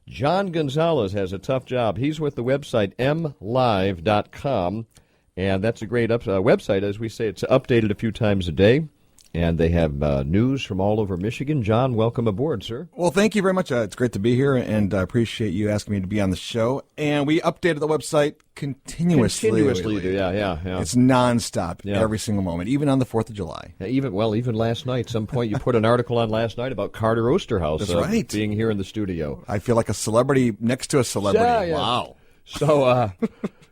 John Gonzalez has a tough job. He's with the website mlive.com, and that's a great website. As we say, it's updated a few times a day, and they have news from all over Michigan. John, welcome aboard, sir. Well, thank you very much. It's great to be here, and I appreciate you asking me to be on the show. And we updated the website continuously. Yeah. It's nonstop every single moment, even on the 4th of July. Even last night, some point you put an article on last night about Carter Osterhaus That's right. being here in the studio. I feel like a celebrity next to a celebrity. Yeah. Wow. So,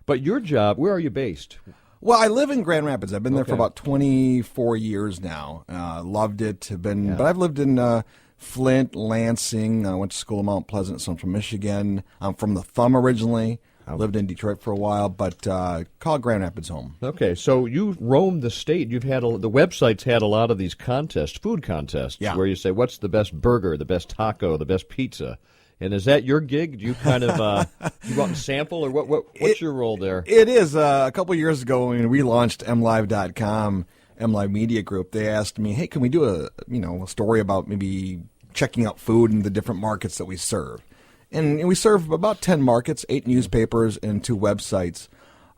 but your job, where are you based? Well, I live in Grand Rapids. I've been there for about 24 years now. Loved it. But I've lived in Flint, Lansing. I went to school in Mount Pleasant, so I'm from Michigan. I'm from the Thumb originally. I lived in Detroit for a while, but call Grand Rapids home. Okay, so you've roamed the state. You've had the website's had a lot of these contests, food contests, where you say, what's the best burger, the best taco, the best pizza? And is that your gig? Do you kind of you go out and sample, or what's your role there? It is. A couple of years ago when we launched mlive.com, MLive Media Group, they asked me, hey, can we do a story about maybe checking out food in the different markets that we serve? And we serve about 10 markets, 8 newspapers, and 2 websites.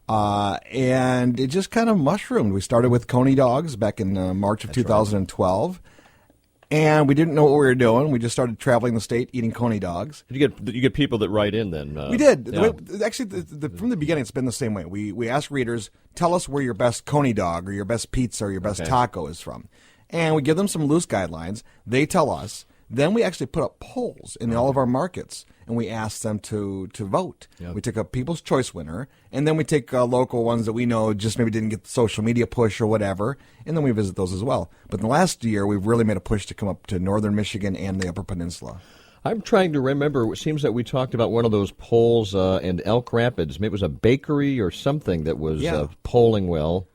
And it just kind of mushroomed. We started with Coney Dogs back in March of 2012. And we didn't know what we were doing. We just started traveling the state, eating Coney Dogs. You get people that write in then? We did. Yeah. Actually, from the beginning, it's been the same way. We ask readers, tell us where your best Coney Dog or your best pizza or your best taco is from. And we give them some loose guidelines. They tell us. Then we actually put up polls in all of our markets, and we ask them to vote. Yep. We take a People's Choice winner, and then we take local ones that we know just maybe didn't get the social media push or whatever, and then we visit those as well. But in the last year, we've really made a push to come up to northern Michigan and the Upper Peninsula. I'm trying to remember. It seems that we talked about one of those polls in Elk Rapids. Maybe it was a bakery or something that was polling well.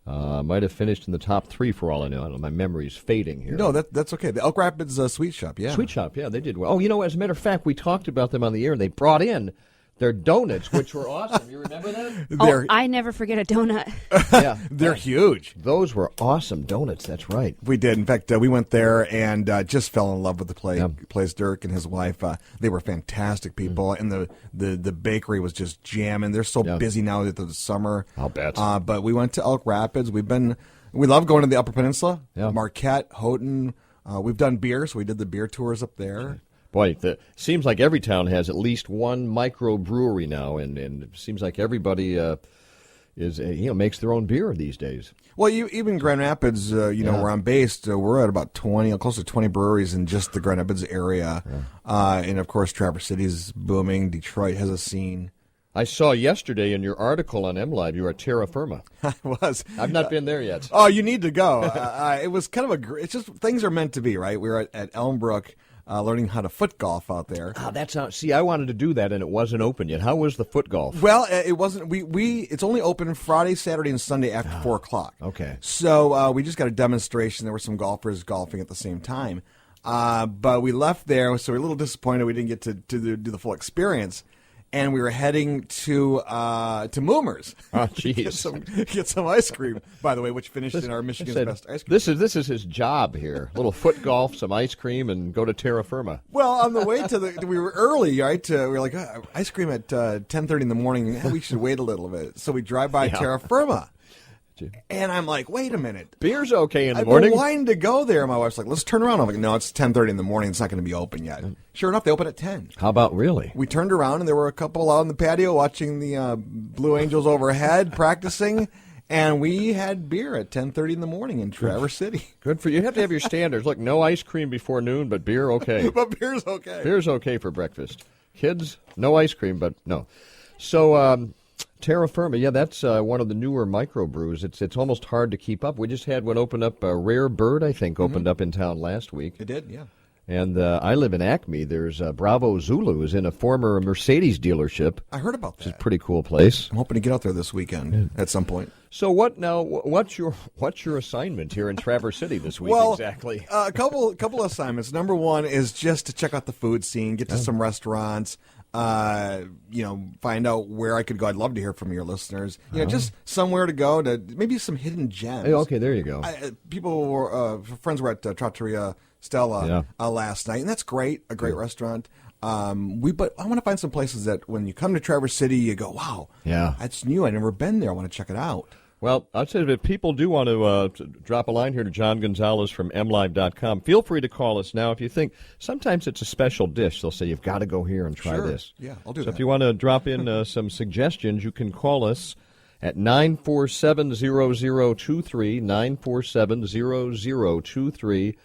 Might have finished in the top 3 for all I know. My memory's fading here. No, that's okay. The Elk Rapids Sweet Shop, Sweet Shop, they did well. Oh, as a matter of fact, we talked about them on the air, and they brought in their donuts, which were awesome. You remember that? I never forget a donut. They're huge. Those were awesome donuts, that's right. We did. In fact, we went there and just fell in love with the place. Dirk and his wife, they were fantastic people, and the bakery was just jamming. They're so busy now that the summer. I'll bet. But we went to Elk Rapids. We love going to the Upper Peninsula, Marquette, Houghton. We've done beer, so we did the beer tours up there. Boy, it seems like every town has at least one microbrewery now, and it seems like everybody makes their own beer these days. Well, even Grand Rapids, where I'm based, we're at about close to 20 breweries in just the Grand Rapids area, and of course Traverse City's booming. Detroit has a scene. I saw yesterday in your article on MLive you were at Terra Firma. I was. I've not been there yet. Oh, you need to go. It was kind of it's just things are meant to be, right? We were at Elmbrook. Learning how to foot golf out there. I wanted to do that, and it wasn't open yet. How was the foot golf? Well, it wasn't. It's only open Friday, Saturday, and Sunday after 4 o'clock. Okay. So we just got a demonstration. There were some golfers golfing at the same time. But we left there, so we were a little disappointed we didn't get to do the full experience. And we were heading to Moomer's. Oh, jeez. get some ice cream, by the way, which finished in our Michigan's best ice cream. This is his job here. A little foot golf, some ice cream, and go to Terra Firma. Well, on the way we were early, right? We were like, ice cream at 10:30 in the morning. We should wait a little bit. So we drive by Terra Firma. And I'm like, wait a minute. Beer's okay in the morning? I've been wanting to go there. My wife's like, let's turn around. I'm like, no, it's 10:30 in the morning. It's not going to be open yet. Sure enough, they open at 10. How about really? We turned around, and there were a couple out on the patio watching the Blue Angels overhead practicing. And we had beer at 10:30 in the morning in Traverse City. Good for you. You have to have your standards. Look, no ice cream before noon, but beer okay. But beer's okay. Beer's okay for breakfast. Kids, no ice cream, but no. So, Terra Firma, that's one of the newer microbrews. It's almost hard to keep up. We just had one open up, Rare Bird, I think, opened up in town last week. It did, yeah. And I live in Acme. There's Bravo Zulu is in a former Mercedes dealership. I heard about that. Which is a pretty cool place. I'm hoping to get out there this weekend at some point. So what's your assignment here in Traverse City this week exactly? A couple assignments. Number one is just to check out the food scene, get to some restaurants. Find out where I could go. I'd love to hear from your listeners. Just somewhere to go, to maybe some hidden gems. Hey, okay, there you go. Friends were at Trattoria Stella last night, and that's great, a great restaurant. But I want to find some places that when you come to Traverse City, you go, wow, that's new. I've never been there. I want to check it out. Well, I'd say if people do want to drop a line here to John Gonzalez from mlive.com, feel free to call us now. If you think sometimes it's a special dish, they'll say you've got to go here and try this. Yeah, I'll do that. So if you want to drop in some suggestions, you can call us at 947-0023, 947-0023.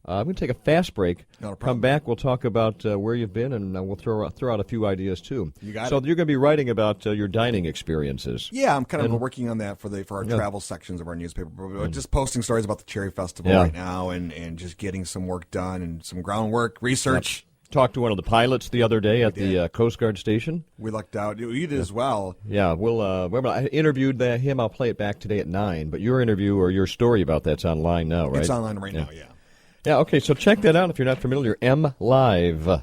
I'm going to take a fast break. Come back, we'll talk about where you've been, and we'll throw out a few ideas, too. You got so it. You're going to be writing about your dining experiences. Yeah, I'm kind of working on that for our travel sections of our newspaper. Just posting stories about the Cherry Festival right now and just getting some work done and some groundwork, research. Yep. Talked to one of the pilots the other day at the Coast Guard station. We lucked out. You did as well. Yeah, I interviewed him. I'll play it back today at 9. But your interview or your story about that's online now, right? It's online right now, yeah. Yeah, okay, so check that out if you're not familiar, mlive.com.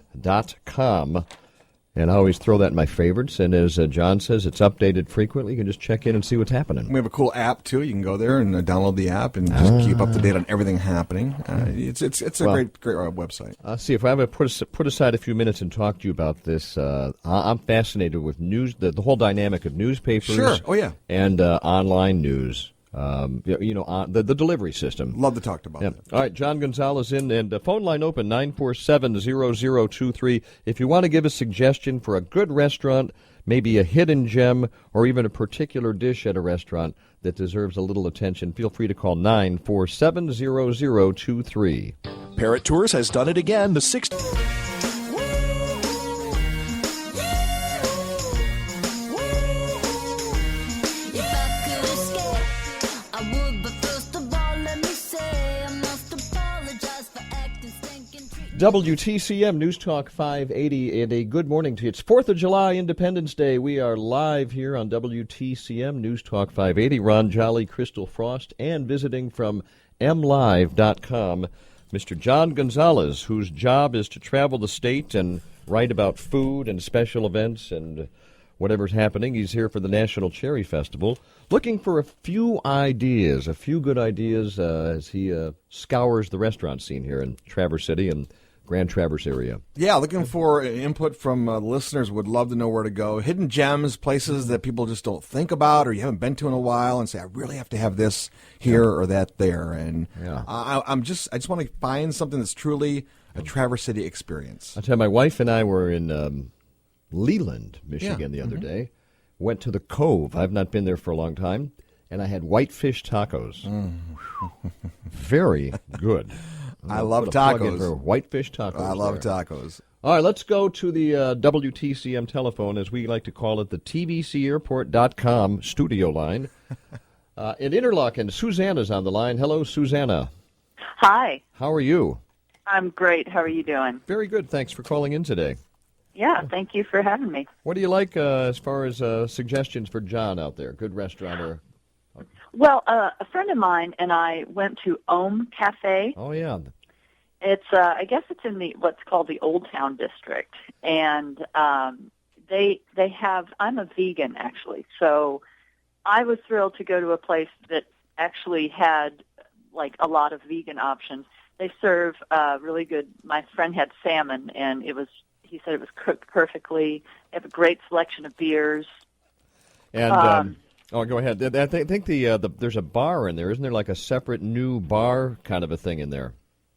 And I always throw that in my favorites. And as John says, it's updated frequently. You can just check in and see what's happening. We have a cool app, too. You can go there and download the app and just keep up to date on everything happening. It's a great website. See, if I ever put aside a few minutes and talk to you about this, I'm fascinated with news, the whole dynamic of newspapers. Sure. Oh, yeah. And online news. The delivery system. Love to talk about that. All right, John Gonzalez in, and phone line open, 947-0023. If you want to give a suggestion for a good restaurant, maybe a hidden gem, or even a particular dish at a restaurant that deserves a little attention, feel free to call 947-0023. Parrot Tours has done it again. The 6th... WTCM News Talk 580, and a good morning to you. It's 4th of July, Independence Day. We are live here on WTCM News Talk 580. Ron Jolly, Crystal Frost, and visiting from mlive.com, Mr. John Gonzalez, whose job is to travel the state and write about food and special events and whatever's happening. He's here for the National Cherry Festival, looking for a few good ideas as he scours the restaurant scene here in Traverse City and Grand Traverse area. Yeah, looking for input from listeners. Would love to know where to go. Hidden gems, places that people just don't think about or you haven't been to in a while, and say, I really have to have this here or that there. And I just want to find something that's truly a Traverse City experience. I tell you, my wife and I were in Leland, Michigan, the other day. Went to the Cove. I've not been there for a long time, and I had whitefish tacos. Very good. I love tacos. For whitefish tacos. I love tacos. All right, let's go to the WTCM telephone, as we like to call it, the TVCairport.com studio line. In Interlaken, Susanna's on the line. Hello, Susanna. Hi. How are you? I'm great. How are you doing? Very good. Thanks for calling in today. Yeah, thank you for having me. What do you like as far as suggestions for John out there? Good restaurant or... Well, a friend of mine and I went to Ohm Cafe. Oh, yeah. It's, I guess it's in what's called the Old Town District. And they have, I'm a vegan, actually. So I was thrilled to go to a place that actually had, like, a lot of vegan options. They serve really good, my friend had salmon, and he said it was cooked perfectly. They have a great selection of beers. And... go ahead. I think there's a bar in there. Isn't there like a separate new bar kind of a thing in there?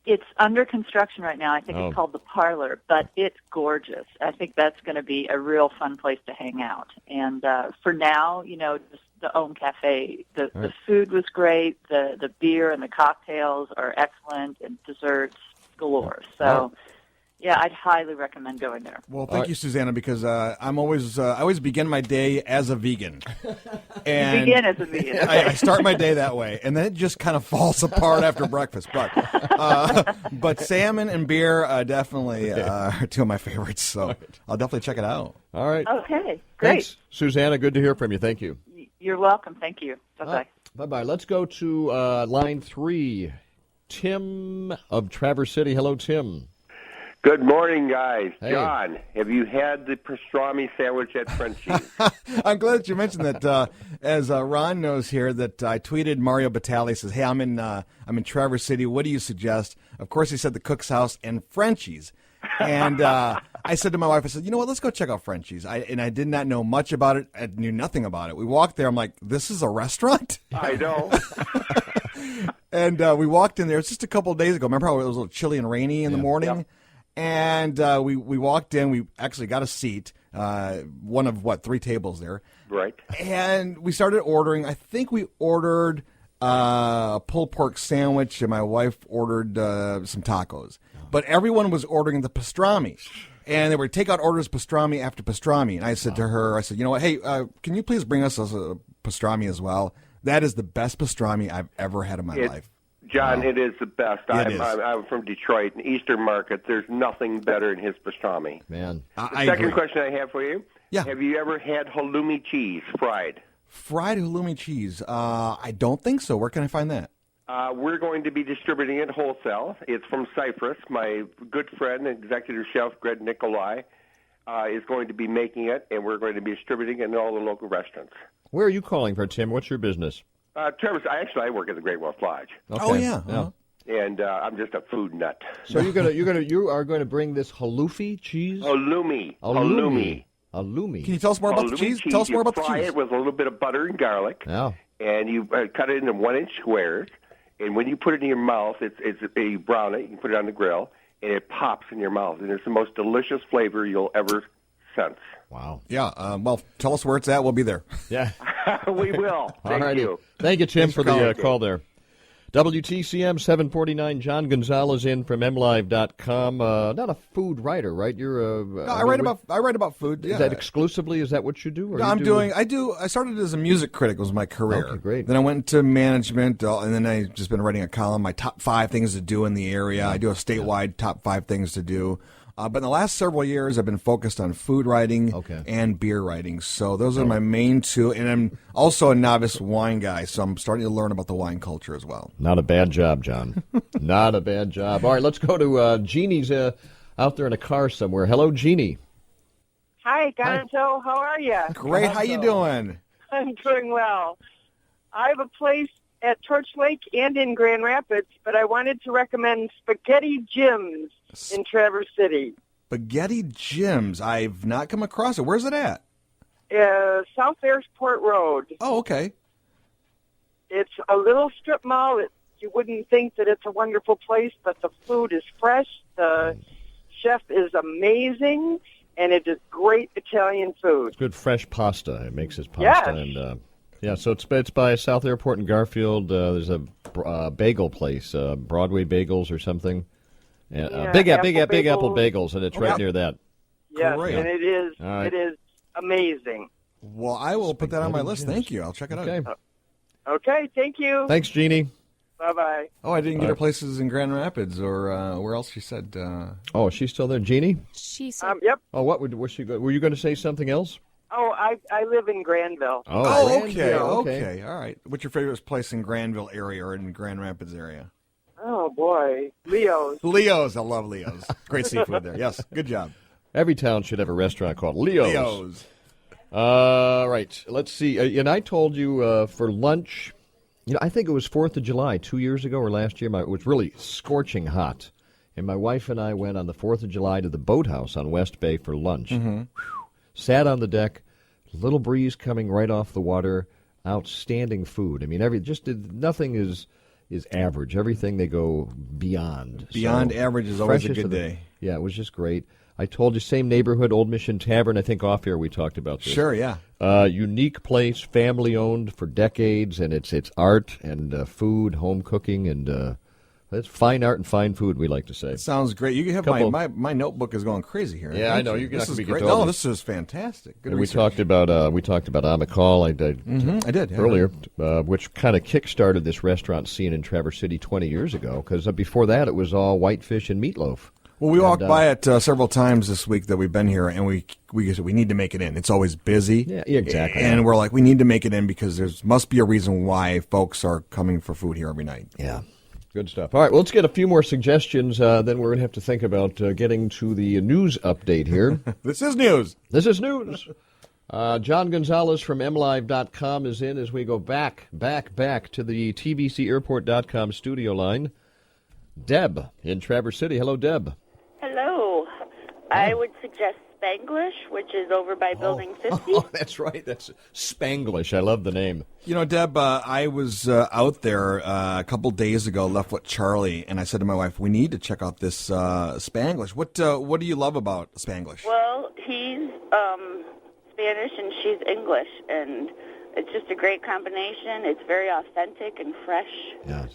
It's under construction right now. I think it's called The Parlor, but it's gorgeous. I think that's going to be a real fun place to hang out. And for now, just the Ohm Cafe, the food was great. The beer and the cocktails are excellent, and desserts galore. So... Yeah, I'd highly recommend going there. Well, thank you, Susanna, because I always begin my day as a vegan. And you begin as a vegan. Okay. I start my day that way, and then it just kind of falls apart after breakfast. But salmon and beer definitely are two of my favorites, so I'll definitely check it out. All right. Okay, great. Thanks, Susanna. Good to hear from you. Thank you. You're welcome. Thank you. Bye-bye. Bye-bye. Let's go to line 3. Tim of Traverse City. Hello, Tim. Good morning, guys. Hey. John, have you had the pastrami sandwich at Frenchie's? I'm glad that you mentioned that. As Ron knows here, that I tweeted Mario Batali, says, "Hey, I'm in Traverse City. What do you suggest?" Of course, he said the Cook's House and Frenchie's. And I said to my wife, I said, you know what, let's go check out Frenchie's. And I did not know much about it. I knew nothing about it. We walked there. I'm like, this is a restaurant? I know. And we walked in there. It's just a couple of days ago. Remember how it was a little chilly and rainy in the morning? Yep. And we walked in. We actually got a seat, one of, 3 tables there. Right. And we started ordering. I think we ordered a pulled pork sandwich, and my wife ordered some tacos. But everyone was ordering the pastrami. And they were takeout orders, pastrami after pastrami. And I said to her, you know what, hey, can you please bring us a pastrami as well? That is the best pastrami I've ever had in my life. John, it is the best. It is. I'm from Detroit, in Eastern Market. There's nothing better than his pastrami. Man. The second question I have for you. Yeah. Have you ever had halloumi cheese fried? Fried halloumi cheese. I don't think so. Where can I find that? We're going to be distributing it wholesale. It's from Cyprus. My good friend, executive chef Greg Nicolai, is going to be making it, and we're going to be distributing it in all the local restaurants. Where are you calling from, Tim? What's your business? Travis, I work at the Great Wolf Lodge. Okay. Oh, yeah. Uh-huh. And I'm just a food nut. So you are going to bring this halloumi cheese? Halloumi. Halloumi. Can you tell us more about the cheese? Tell us more about the cheese. You fry it with a little bit of butter and garlic. Yeah. And you cut it into 1-inch squares. And when you put it in your mouth, you brown it. You can put it on the grill, and it pops in your mouth. And it's the most delicious flavor you'll ever sense. Wow. Yeah. Well, tell us where it's at. We'll be there. Yeah. We will. Thank you. Thank you, Tim, Thanks for for the call there. WTCM 749, John Gonzalez in from MLive.com. Not a food writer, right? You're No, I write about food. Yeah. Is that exclusively? Is that what you do? Or No, I started as a music critic was my career. Okay, great. Then I went into management, and then I've just been writing a column, my top 5 things to do in the area. I do a statewide top 5 things to do. But in the last several years, I've been focused on food writing and beer writing. So those are my main 2. And I'm also a novice wine guy, so I'm starting to learn about the wine culture as well. Not a bad job, John. Not a bad job. All right, let's go to Jeannie's out there in a car somewhere. Hello, Jeannie. Hi, Gonzo. How are you? Great. How you doing? I'm doing well. I have a place at Torch Lake and in Grand Rapids, but I wanted to recommend Spaghetti Jim's in Traverse City. Spaghetti Jim's. I've not come across it. Where's it at? South Airport Road. Oh, okay. It's a little strip mall. You wouldn't think that it's a wonderful place, but the food is fresh. The chef is amazing, and it is great Italian food. It's good fresh pasta. It makes his pasta. Yes. And yeah, so it's by South Airport in Garfield. There's a bagel place, Broadway Bagels or something. Big Apple Bagels, and it's right near that. Yes, Great. and it is. Right. It is amazing. Well, I will put that on my list. Thank you. I'll check it out. Okay, thank you. Thanks, Jeannie. Bye-bye. Oh, I didn't get her places in Grand Rapids or where else she said. Oh, is she still there, Jeannie? She said, Yep. Oh, was she? Were you going to say something else? Oh, I live in Granville. Oh, Granville. okay. All right. What's your favorite place in Granville area or in Grand Rapids area? Oh, boy. Leo's. Leo's. I love Leo's. Great seafood there. Yes. Good job. Every town should have a restaurant called Leo's. Leo's. Right. Let's see. And I told you for lunch, I think it was 4th of July 2 years ago or last year. It was really scorching hot. And my wife and I went on the 4th of July to the boathouse on West Bay for lunch. Mm-hmm. Sat on the deck, little breeze coming right off the water, outstanding food. I mean, nothing is average. Everything they go beyond. Beyond average is always a good day. Yeah, it was just great. I told you, same neighborhood, Old Mission Tavern. I think off here we talked about this. Sure, yeah. Unique place, family owned for decades, and it's art and food, home cooking, and it's fine art and fine food, we like to say. It sounds great. You have my notebook is going crazy here. Yeah, I know. This is great. No, this is fantastic. Good and research. we talked about Amicall. I did earlier, which kind of kick-started this restaurant scene in Traverse City 20 years ago. Because before that, it was all whitefish and meatloaf. Well, we walked by it several times this week that we've been here, and we need to make it in. It's always busy. Yeah, exactly. And we're like, we need to make it in because there must be a reason why folks are coming for food here every night. Yeah. Good stuff. All right, well, let's get a few more suggestions. Then we're going to have to think about getting to the news update here. This is news. This is news. John Gonzalez from MLive.com is in as we go back to the TVCAirport.com studio line. Deb in Traverse City. Hello, Deb. Hello. I would suggest Spanglish, which is over by Building 50. Oh, that's right. That's Spanglish. I love the name. You know, Deb, I was out there a couple days ago, left with Charlie, and I said to my wife, we need to check out this Spanglish. What do you love about Spanglish? Well, he's Spanish and she's English, and it's just a great combination. It's very authentic and fresh. Yes.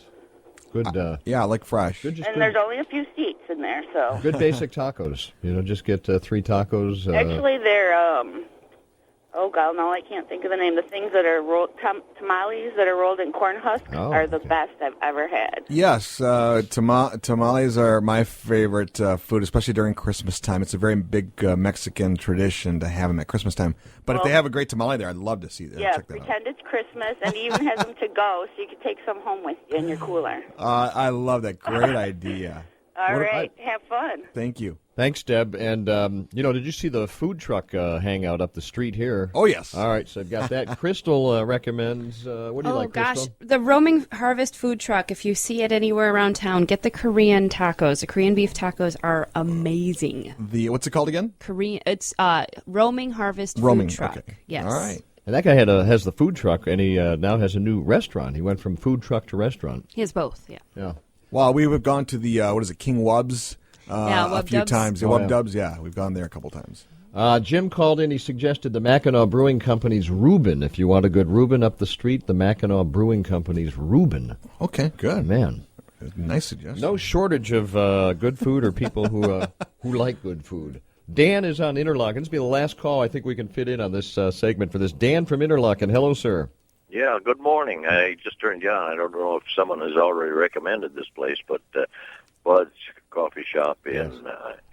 Good. Yeah, I like fresh. And there's only a few seats in there, so. Good basic tacos. Just get 3 tacos. Actually, they're, oh, God, no, I can't think of the name. The things that are rolled, tamales that are rolled in corn husks are the best I've ever had. Yes, tamales are my favorite food, especially during Christmas time. It's a very big Mexican tradition to have them at Christmas time. But if they have a great tamale there, I'd love to see that. Yeah, check that pretend it's Christmas, and he even has them to go, so you can take some home with you in your cooler. I love that. Great idea. All right, have fun. Thank you. Thanks, Deb. And, did you see the food truck hangout up the street here? Oh, yes. All right, so I've got that. Crystal recommends, what do you like, Crystal? Oh, gosh, the Roaming Harvest food truck, if you see it anywhere around town, get the Korean tacos. The Korean beef tacos are amazing. What's it called again? It's Roaming Harvest food truck. Okay. Yes. All right. And that guy has the food truck, and he now has a new restaurant. He went from food truck to restaurant. He has both, yeah. Yeah. Well, we have gone to the, King Wub's a few times. Wub Dubs, yeah. We've gone there a couple times. Jim called in. He suggested the Mackinac Brewing Company's Reuben. If you want a good Reuben up the street, the Mackinac Brewing Company's Reuben. Okay, good. Man. Nice suggestion. No shortage of good food or people who like good food. Dan is on Interlochen. This will be the last call I think we can fit in on this segment for this. Dan from Interlochen. Hello, sir. Yeah, good morning. I just turned you on. I don't know if someone has already recommended this place, but Bud's Coffee Shop in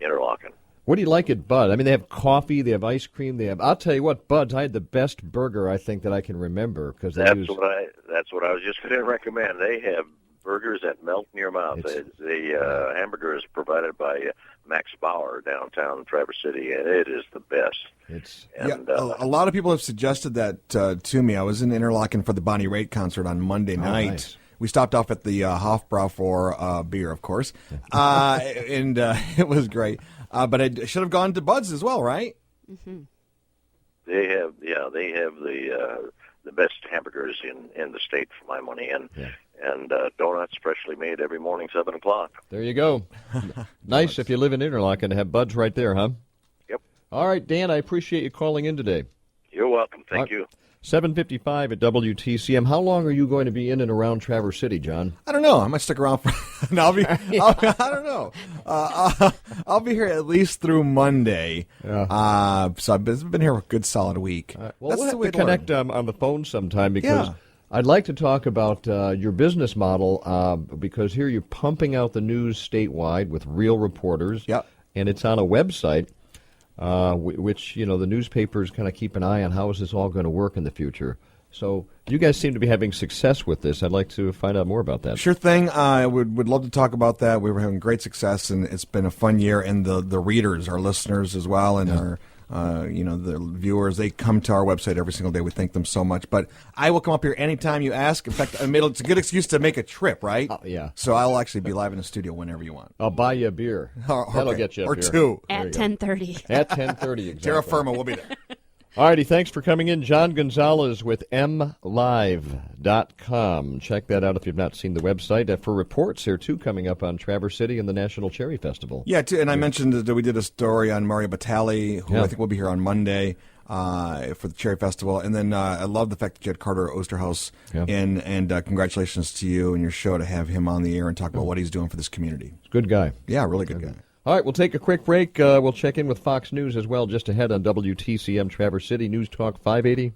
Interlochen. What do you like at Bud? I mean, they have coffee, they have ice cream, I'll tell you what, Bud's, I had the best burger I think that I can remember. That's what I was just going to recommend. They have burgers that melt in your mouth. The hamburger is provided by Max Bauer downtown Traverse City, and it is the best. A lot of people have suggested that to me. I was in Interlochen for the Bonnie Raitt concert on Monday night. Nice. We stopped off at the Hofbrau for beer, of course, and it was great. But I should have gone to Bud's as well, right? Mm-hmm. They have the best hamburgers in the state for my money, and donuts freshly made every morning, 7:00. There you go. Nice if you live in Interlochen to have Bud's right there, huh? Yep. All right, Dan, I appreciate you calling in today. You're welcome. Thank you. 7:55 at WTCM. How long are you going to be in and around Traverse City, John? I don't know. I might stick around for. I don't know. I'll be here at least through Monday. Yeah. So I've been here a good solid week. Well, we'll have to connect on the phone sometime because I'd like to talk about your business model because here you're pumping out the news statewide with real reporters. Yep. And it's on a website. Which, the newspapers kind of keep an eye on how is this all going to work in the future. So you guys seem to be having success with this. I'd like to find out more about that. Sure thing. I would love to talk about that. We were having great success, and it's been a fun year. And the readers, our listeners as well, and our the viewers, they come to our website every single day. We thank them so much. But I will come up here anytime you ask. In fact, it's a good excuse to make a trip, right? Yeah. So I'll actually be live in the studio whenever you want. I'll buy you a beer. That'll get you a or beer. Two. At 10:30. At 10:30, exactly. Terra Firma will be there. All righty, thanks for coming in. John Gonzalez with mlive.com. Check that out if you've not seen the website. For reports here, too, coming up on Traverse City and the National Cherry Festival. Yeah, and I mentioned that we did a story on Mario Batali, who I think will be here on Monday for the Cherry Festival. And then I love the fact that you had Carter Osterhaus in, and congratulations to you and your show to have him on the air and talk about what he's doing for this community. Good guy. Yeah, really good guy. All right, we'll take a quick break. We'll check in with Fox News as well just ahead on WTCM Traverse City News Talk 580.